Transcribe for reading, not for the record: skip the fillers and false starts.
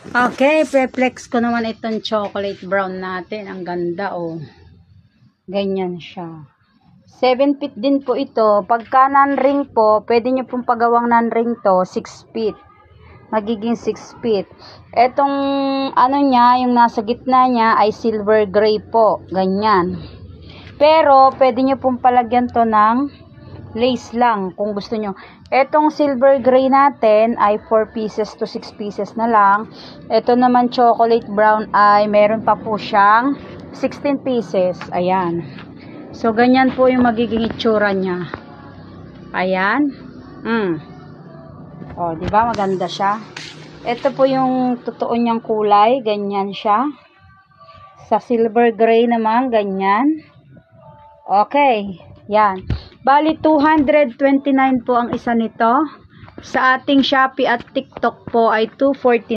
Okay, pe-flex ko naman itong chocolate brown natin. Ang ganda, oh. Ganyan siya. 7 feet din po ito. Pagka non-ring po, pwede nyo pong pagawang non-ring to, 6 feet. Magiging 6 feet. Etong ano niya, yung nasa gitna niya ay silver gray po. Ganyan. Pero, pwede nyo pong palagyan to ng lace lang kung gusto nyo. Etong silver gray natin ay 4 pieces to 6 pieces na lang. Ito naman chocolate brown ay meron pa po siyang 16 pieces. Ayan. So, ganyan po yung magiging itsura niya. Ayan. O, diba? Maganda siya. Ito po yung totoo niyang kulay. Ganyan siya. Sa silver gray naman, ganyan. Okay. Yan. Bali, 229 po ang isa nito. Sa ating Shopee at TikTok po ay 249.